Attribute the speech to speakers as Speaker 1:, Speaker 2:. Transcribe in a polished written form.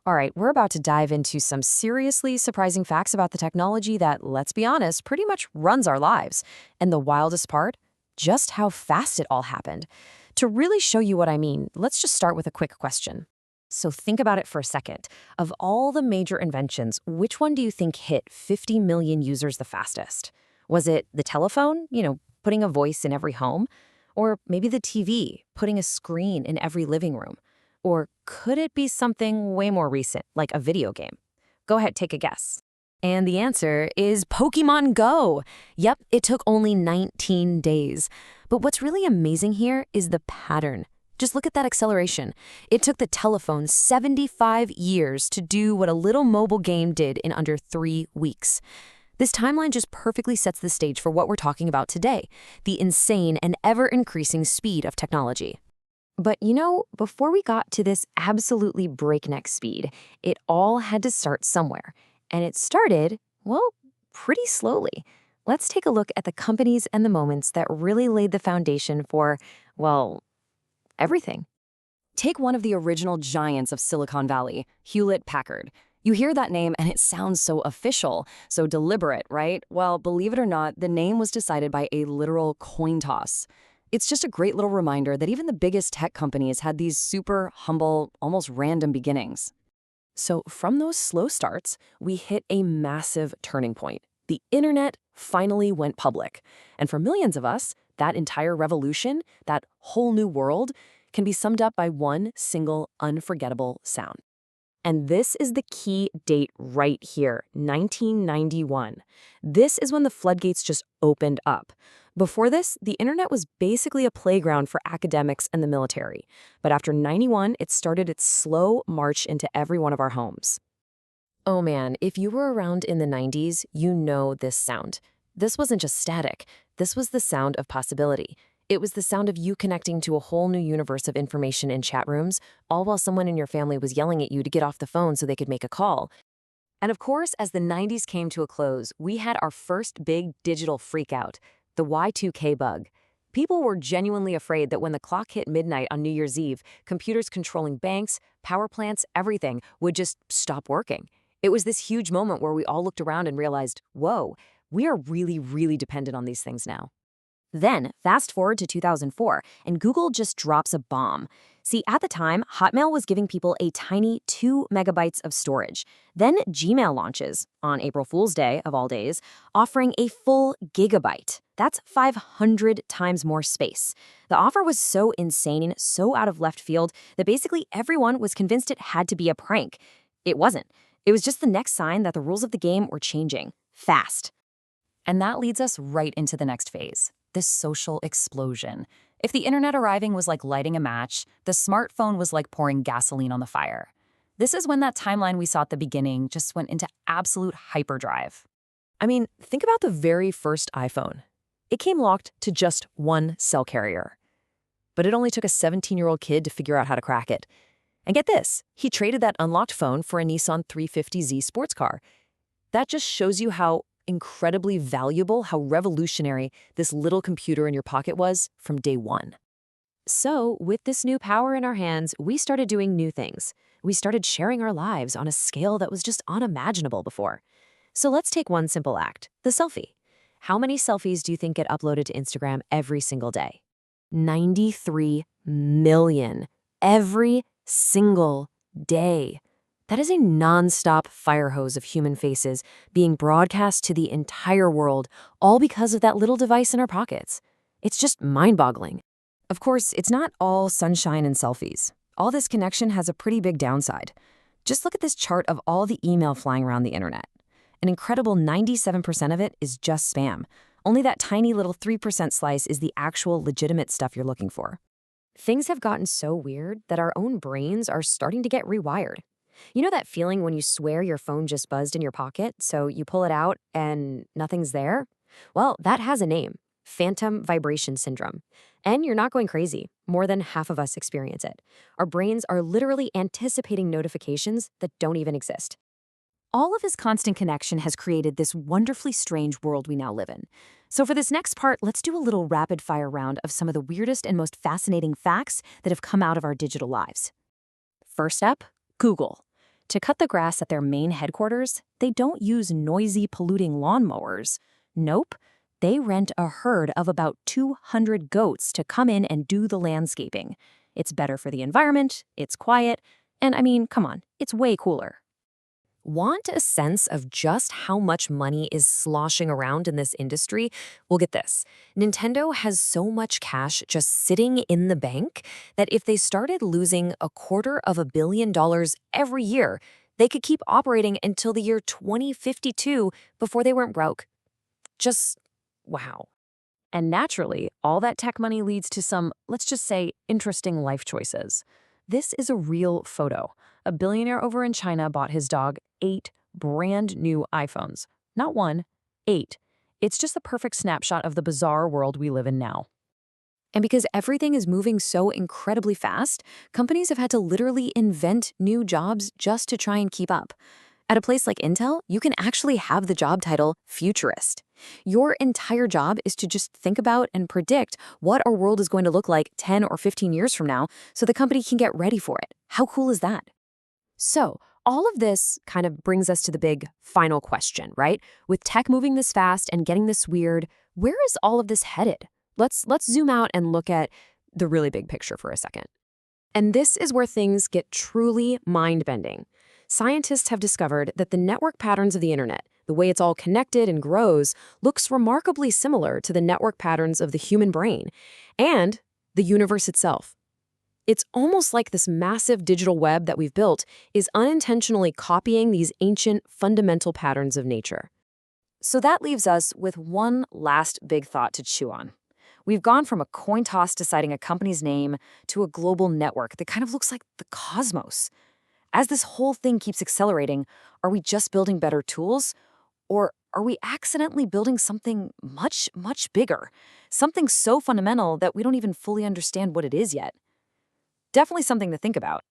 Speaker 1: All right, we're about to dive into some seriously surprising facts about the technology that, let's be honest, pretty much runs our lives. And the wildest part, just how fast it all happened. To really show you what I mean, let's just start with a quick question. So think about it for a second. Of all the major inventions, which one do you think hit 50 million users the fastest? Was it the telephone, putting a voice in every home? Or maybe the TV, putting a screen in every living room? Or could it be something way more recent, like a video game? Go ahead, take a guess. And the answer is Pokemon Go. Yep, it took only 19 days. But what's really amazing here is the pattern. Just look at that acceleration. It took the telephone 75 years to do what a little mobile game did in under 3 weeks. This timeline just perfectly sets the stage for what we're talking about today, the insane and ever-increasing speed of technology. But before we got to this absolutely breakneck speed, it all had to start somewhere. And it started, well, pretty slowly. Let's take a look at the companies and the moments that really laid the foundation for, well, everything. Take one of the original giants of Silicon Valley, Hewlett-Packard. You hear that name and it sounds so official, so deliberate, right? Well, believe it or not, the name was decided by a literal coin toss. It's just a great little reminder that even the biggest tech companies had these super humble, almost random beginnings. So from those slow starts, we hit a massive turning point. The internet finally went public. And for millions of us, that entire revolution, that whole new world, can be summed up by one single unforgettable sound. And this is the key date right here, 1991. This is when the floodgates just opened up. Before this, the internet was basically a playground for academics and the military. But after 91, it started its slow march into every one of our homes. Oh man, if you were around in the 90s, you know this sound. This wasn't just static. This was the sound of possibility. It was the sound of you connecting to a whole new universe of information in chat rooms, all while someone in your family was yelling at you to get off the phone so they could make a call. And of course, as the 90s came to a close, we had our first big digital freakout, the Y2K bug. People were genuinely afraid that when the clock hit midnight on New Year's Eve, computers controlling banks, power plants, everything would just stop working. It was this huge moment where we all looked around and realized, whoa, we are really, really dependent on these things now. Then, fast forward to 2004, and Google just drops a bomb. See, at the time, Hotmail was giving people a tiny 2 megabytes of storage. Then Gmail launches, on April Fool's Day, of all days, offering a full gigabyte. That's 500 times more space. The offer was so insane, so out of left field, that basically everyone was convinced it had to be a prank. It wasn't. It was just the next sign that the rules of the game were changing. Fast. And that leads us right into the next phase. This social explosion. If the internet arriving was like lighting a match, the smartphone was like pouring gasoline on the fire. This is when that timeline we saw at the beginning just went into absolute hyperdrive. I mean, think about the very first iPhone. It came locked to just one cell carrier. But it only took a 17-year-old kid to figure out how to crack it. And get this, he traded that unlocked phone for a Nissan 350Z sports car. That just shows you how incredibly valuable, how revolutionary this little computer in your pocket was from day one. So, with this new power in our hands, we started doing new things. We started sharing our lives on a scale that was just unimaginable before. So let's take one simple act, the selfie. How many selfies do you think get uploaded to Instagram every single day? 93 million. Every single day. That is a non-stop fire hose of human faces being broadcast to the entire world, all because of that little device in our pockets. It's just mind-boggling. Of course, it's not all sunshine and selfies. All this connection has a pretty big downside. Just look at this chart of all the email flying around the internet. An incredible 97% of it is just spam. Only that tiny little 3% slice is the actual legitimate stuff you're looking for. Things have gotten so weird that our own brains are starting to get rewired. You know that feeling when you swear your phone just buzzed in your pocket, so you pull it out and nothing's there? Well, that has a name, phantom vibration syndrome. And you're not going crazy. More than half of us experience it. Our brains are literally anticipating notifications that don't even exist. All of this constant connection has created this wonderfully strange world we now live in. So for this next part, let's do a little rapid-fire round of some of the weirdest and most fascinating facts that have come out of our digital lives. First up, Google. To cut the grass at their main headquarters, they don't use noisy, polluting lawnmowers. Nope. They rent a herd of about 200 goats to come in and do the landscaping. It's better for the environment, it's quiet, and I mean, come on, it's way cooler. Want a sense of just how much money is sloshing around in this industry? Well, get this. Nintendo has so much cash just sitting in the bank that if they started losing $250 million every year, they could keep operating until the year 2052 before they weren't broke. Just wow. And naturally, all that tech money leads to some, let's just say, interesting life choices. This is a real photo. A billionaire over in China bought his dog 8 brand new iPhones. Not one, 8. It's just the perfect snapshot of the bizarre world we live in now. And because everything is moving so incredibly fast, companies have had to literally invent new jobs just to try and keep up. At a place like Intel, you can actually have the job title futurist. Your entire job is to just think about and predict what our world is going to look like 10 or 15 years from now so the company can get ready for it. How cool is that? So, all of this kind of brings us to the big final question, right? With tech moving this fast and getting this weird, where is all of this headed? Let's zoom out and look at the really big picture for a second. And this is where things get truly mind-bending. Scientists have discovered that the network patterns of the internet, the way it's all connected and grows, looks remarkably similar to the network patterns of the human brain and the universe itself. It's almost like this massive digital web that we've built is unintentionally copying these ancient fundamental patterns of nature. So that leaves us with one last big thought to chew on. We've gone from a coin toss deciding a company's name to a global network that kind of looks like the cosmos. As this whole thing keeps accelerating, are we just building better tools? Or are we accidentally building something much, much bigger? Something so fundamental that we don't even fully understand what it is yet? Definitely something to think about.